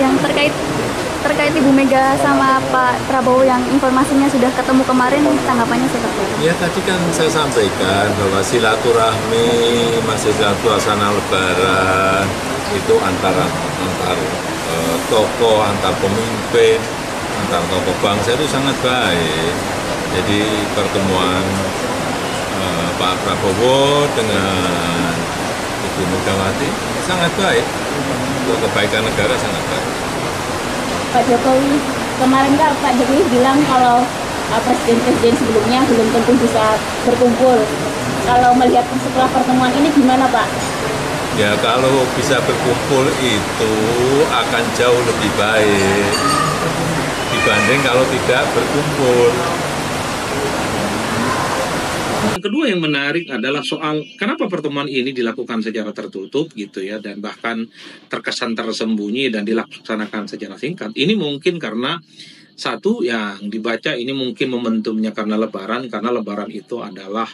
Yang terkait Ibu Mega sama Pak Prabowo yang informasinya sudah ketemu kemarin, tanggapannya seperti apa? Ya tadi kan saya sampaikan bahwa silaturahmi masih suasana Lebaran itu antar tokoh, antar pemimpin, antar tokoh bangsa itu sangat baik. Jadi pertemuan Pak Prabowo dengan Ibu Megawati sangat baik. Untuk kebaikan negara sangat baik. Pak Jokowi, kemarin kan Pak Jokowi bilang kalau presiden-presiden sebelumnya belum tentu bisa berkumpul. Kalau melihat setelah pertemuan ini gimana Pak? Ya kalau bisa berkumpul itu akan jauh lebih baik dibanding kalau tidak berkumpul. Yang kedua yang menarik adalah soal kenapa pertemuan ini dilakukan secara tertutup gitu ya, dan bahkan terkesan tersembunyi dan dilaksanakan secara singkat. Ini mungkin karena satu yang dibaca ini mungkin momentumnya karena Lebaran itu adalah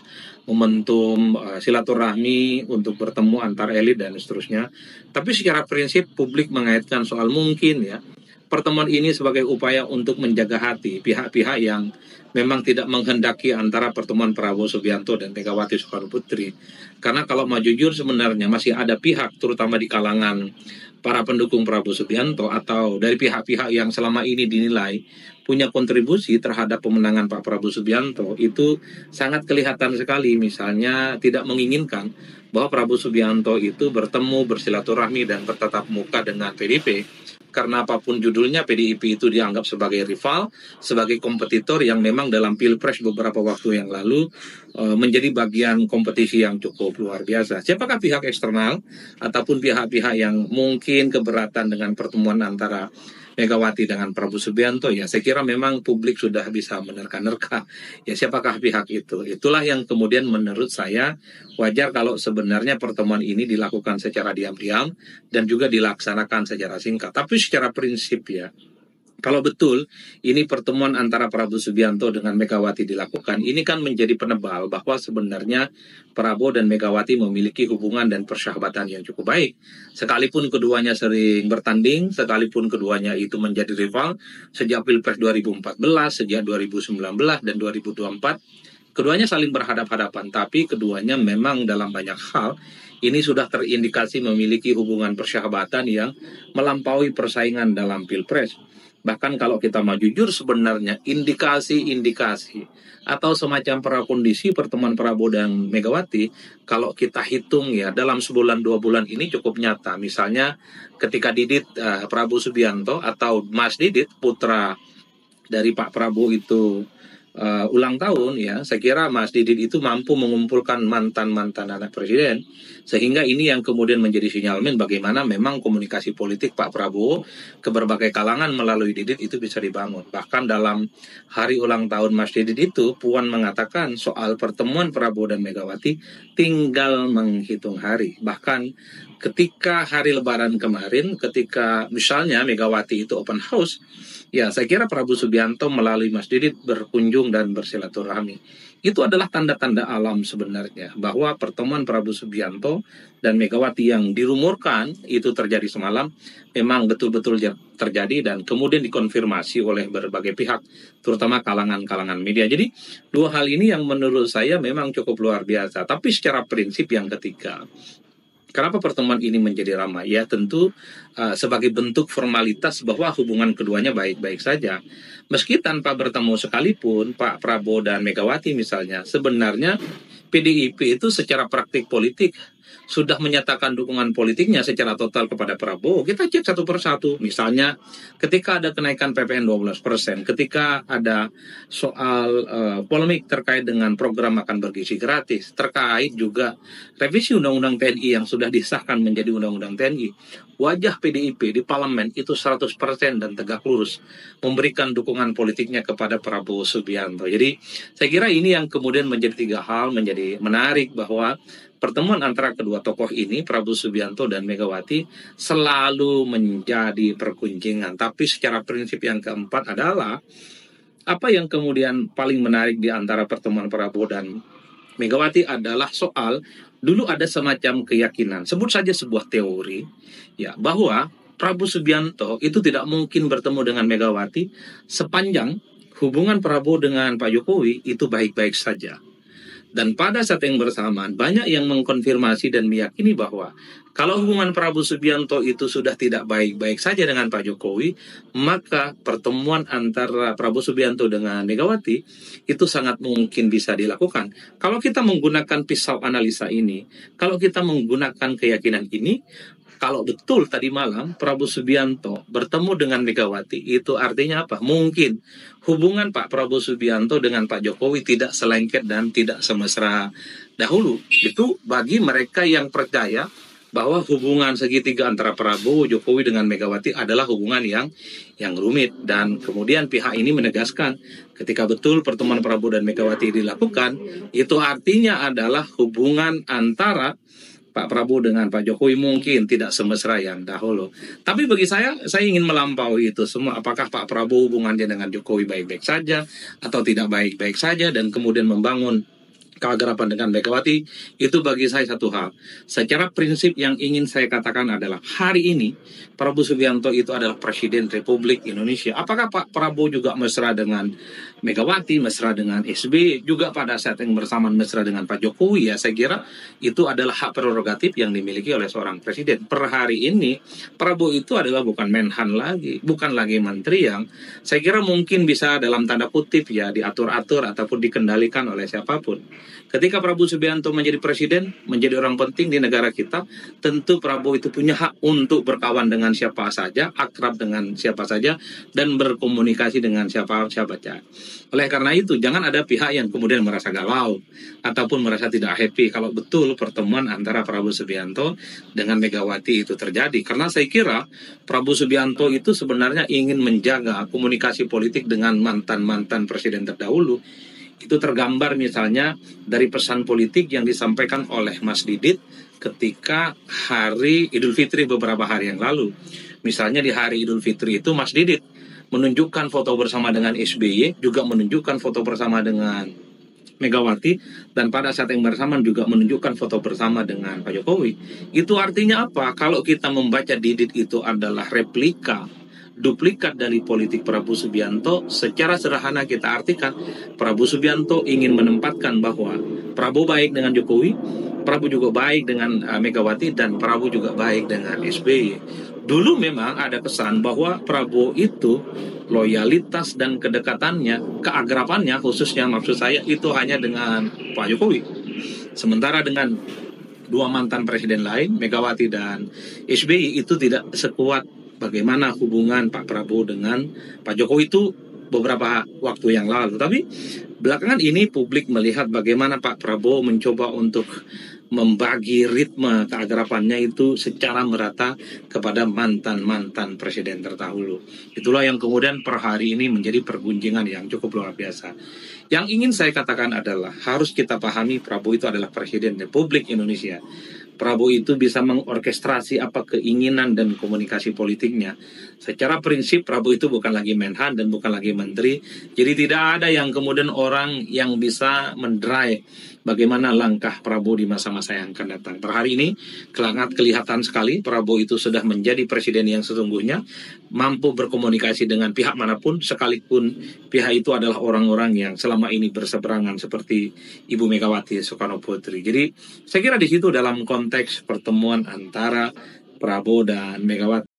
momentum silaturahmi untuk bertemu antar elit dan seterusnya. Tapi secara prinsip publik mengaitkan soal mungkin ya pertemuan ini sebagai upaya untuk menjaga hati pihak-pihak yang memang tidak menghendaki antara pertemuan Prabowo Subianto dan Megawati Soekarno Putri. Karena kalau mau jujur sebenarnya masih ada pihak terutama di kalangan para pendukung Prabowo Subianto atau dari pihak-pihak yang selama ini dinilai punya kontribusi terhadap pemenangan Pak Prabowo Subianto itu sangat kelihatan sekali, misalnya tidak menginginkan bahwa Prabowo Subianto itu bertemu, bersilaturahmi dan bertatap muka dengan PDIP. Karena apapun judulnya, PDIP itu dianggap sebagai rival, sebagai kompetitor yang memang dalam Pilpres beberapa waktu yang lalu menjadi bagian kompetisi yang cukup luar biasa. Siapakah pihak eksternal ataupun pihak-pihak yang mungkin keberatan dengan pertemuan antara Megawati dengan Prabowo Subianto? Ya saya kira memang publik sudah bisa menerka-nerka ya siapakah pihak itu. Itulah yang kemudian menurut saya wajar kalau sebenarnya pertemuan ini dilakukan secara diam-diam dan juga dilaksanakan secara singkat. Tapi secara prinsip ya, kalau betul ini pertemuan antara Prabowo Subianto dengan Megawati dilakukan, ini kan menjadi penebal bahwa sebenarnya Prabowo dan Megawati memiliki hubungan dan persahabatan yang cukup baik. Sekalipun keduanya sering bertanding, sekalipun keduanya itu menjadi rival sejak Pilpres 2014, sejak 2019 dan 2024, keduanya saling berhadap-hadapan, tapi keduanya memang dalam banyak hal ini sudah terindikasi memiliki hubungan persahabatan yang melampaui persaingan dalam Pilpres. Bahkan kalau kita mau jujur sebenarnya indikasi-indikasi atau semacam prakondisi pertemuan Prabowo dan Megawati kalau kita hitung ya dalam sebulan 2 bulan ini cukup nyata. Misalnya ketika Didit Prabowo Subianto atau Mas Didit putra dari Pak Prabowo itu ulang tahun ya, saya kira Mas Didit itu mampu mengumpulkan mantan-mantan anak presiden, sehingga ini yang kemudian menjadi sinyalmen bagaimana memang komunikasi politik Pak Prabowo ke berbagai kalangan melalui Didit itu bisa dibangun. Bahkan dalam hari ulang tahun Mas Didit itu Puan mengatakan soal pertemuan Prabowo dan Megawati tinggal menghitung hari. Bahkan ketika hari Lebaran kemarin, ketika misalnya Megawati itu open house, ya saya kira Prabowo Subianto melalui Mas Didit berkunjung dan bersilaturahmi. Itu adalah tanda-tanda alam sebenarnya bahwa pertemuan Prabowo Subianto dan Megawati yang dirumorkan itu terjadi semalam memang betul-betul terjadi dan kemudian dikonfirmasi oleh berbagai pihak, terutama kalangan-kalangan media. Jadi dua hal ini yang menurut saya memang cukup luar biasa. Tapi secara prinsip yang ketiga, kenapa pertemuan ini menjadi ramai? Ya tentu sebagai bentuk formalitas bahwa hubungan keduanya baik-baik saja. Meski tanpa bertemu sekalipun, Pak Prabowo dan Megawati misalnya, sebenarnya PDIP itu secara praktik politik sudah menyatakan dukungan politiknya secara total kepada Prabowo. Kita cek satu persatu. Misalnya ketika ada kenaikan PPN 12%, ketika ada soal polemik terkait dengan program makan bergizi gratis, terkait juga revisi Undang-Undang TNI yang sudah disahkan menjadi Undang-Undang TNI, wajah PDIP di parlemen itu 100% dan tegak lurus memberikan dukungan politiknya kepada Prabowo Subianto. Jadi saya kira ini yang kemudian menjadi tiga hal menjadi menarik bahwa pertemuan antara kedua tokoh ini, Prabowo Subianto dan Megawati, selalu menjadi perkuncingan. Tapi secara prinsip yang keempat adalah apa yang kemudian paling menarik di antara pertemuan Prabowo dan Megawati adalah soal dulu ada semacam keyakinan, sebut saja sebuah teori, ya bahwa Prabowo Subianto itu tidak mungkin bertemu dengan Megawati sepanjang hubungan Prabowo dengan Pak Jokowi itu baik-baik saja. Dan pada saat yang bersamaan, banyak yang mengkonfirmasi dan meyakini bahwa kalau hubungan Prabowo Subianto itu sudah tidak baik-baik saja dengan Pak Jokowi, maka pertemuan antara Prabowo Subianto dengan Megawati itu sangat mungkin bisa dilakukan. Kalau kita menggunakan pisau analisa ini, kalau kita menggunakan keyakinan ini, kalau betul tadi malam Prabowo Subianto bertemu dengan Megawati, itu artinya apa? Mungkin hubungan Pak Prabowo Subianto dengan Pak Jokowi tidak selengket dan tidak semesra dahulu. Itu bagi mereka yang percaya bahwa hubungan segitiga antara Prabowo, Jokowi dengan Megawati adalah hubungan yang rumit. Dan kemudian pihak ini menegaskan ketika betul pertemuan Prabowo dan Megawati dilakukan, itu artinya adalah hubungan antara Pak Prabowo dengan Pak Jokowi mungkin tidak semesra yang dahulu. Tapi bagi saya ingin melampaui itu semua. Apakah Pak Prabowo hubungannya dengan Jokowi baik-baik saja atau tidak baik-baik saja, dan kemudian membangun keakraban dengan Megawati, itu bagi saya satu hal. Secara prinsip yang ingin saya katakan adalah hari ini Prabowo Subianto itu adalah Presiden Republik Indonesia. Apakah Pak Prabowo juga mesra dengan Megawati, mesra dengan SBY, juga pada saat yang bersamaan mesra dengan Pak Jokowi? Ya, saya kira itu adalah hak prerogatif yang dimiliki oleh seorang presiden. Per hari ini Prabowo itu adalah bukan Menhan lagi, bukan lagi menteri yang saya kira mungkin bisa dalam tanda kutip ya diatur-atur ataupun dikendalikan oleh siapapun. Ketika Prabowo Subianto menjadi presiden, menjadi orang penting di negara kita, tentu Prabowo itu punya hak untuk berkawan dengan siapa saja, akrab dengan siapa saja, dan berkomunikasi dengan siapa saja. Oleh karena itu, jangan ada pihak yang kemudian merasa galau ataupun merasa tidak happy kalau betul pertemuan antara Prabowo Subianto dengan Megawati itu terjadi. Karena saya kira Prabowo Subianto itu sebenarnya ingin menjaga komunikasi politik dengan mantan-mantan presiden terdahulu. Itu tergambar misalnya dari pesan politik yang disampaikan oleh Mas Didit ketika hari Idul Fitri beberapa hari yang lalu. Misalnya di hari Idul Fitri itu Mas Didit menunjukkan foto bersama dengan SBY, juga menunjukkan foto bersama dengan Megawati, dan pada saat yang bersamaan juga menunjukkan foto bersama dengan Pak Jokowi. Itu artinya apa? Kalau kita membaca Didit itu adalah replika, duplikat dari politik Prabowo Subianto, secara sederhana kita artikan Prabowo Subianto ingin menempatkan bahwa Prabowo baik dengan Jokowi, Prabowo juga baik dengan Megawati, dan Prabowo juga baik dengan SBY. Dulu memang ada kesan bahwa Prabowo itu loyalitas dan kedekatannya, keakrabannya khususnya maksud saya itu hanya dengan Pak Jokowi. Sementara dengan dua mantan presiden lain, Megawati dan SBY, itu tidak sekuat bagaimana hubungan Pak Prabowo dengan Pak Jokowi itu beberapa waktu yang lalu. Tapi belakangan ini publik melihat bagaimana Pak Prabowo mencoba untuk membagi ritme keakrabannya itu secara merata kepada mantan-mantan presiden terdahulu. Itulah yang kemudian per hari ini menjadi pergunjingan yang cukup luar biasa. Yang ingin saya katakan adalah harus kita pahami Prabowo itu adalah Presiden Republik Indonesia. Prabowo itu bisa mengorkestrasi apa keinginan dan komunikasi politiknya. Secara prinsip Prabowo itu bukan lagi Menhan dan bukan lagi menteri. Jadi tidak ada yang kemudian orang yang bisa mendrive bagaimana langkah Prabowo di masa-masa yang akan datang. Per hari ini sangat kelihatan sekali Prabowo itu sudah menjadi presiden yang sesungguhnya, mampu berkomunikasi dengan pihak manapun, sekalipun pihak itu adalah orang-orang yang selama ini berseberangan seperti Ibu Megawati Soekarno Putri. Jadi saya kira di situ dalam konteks pertemuan antara Prabowo dan Megawati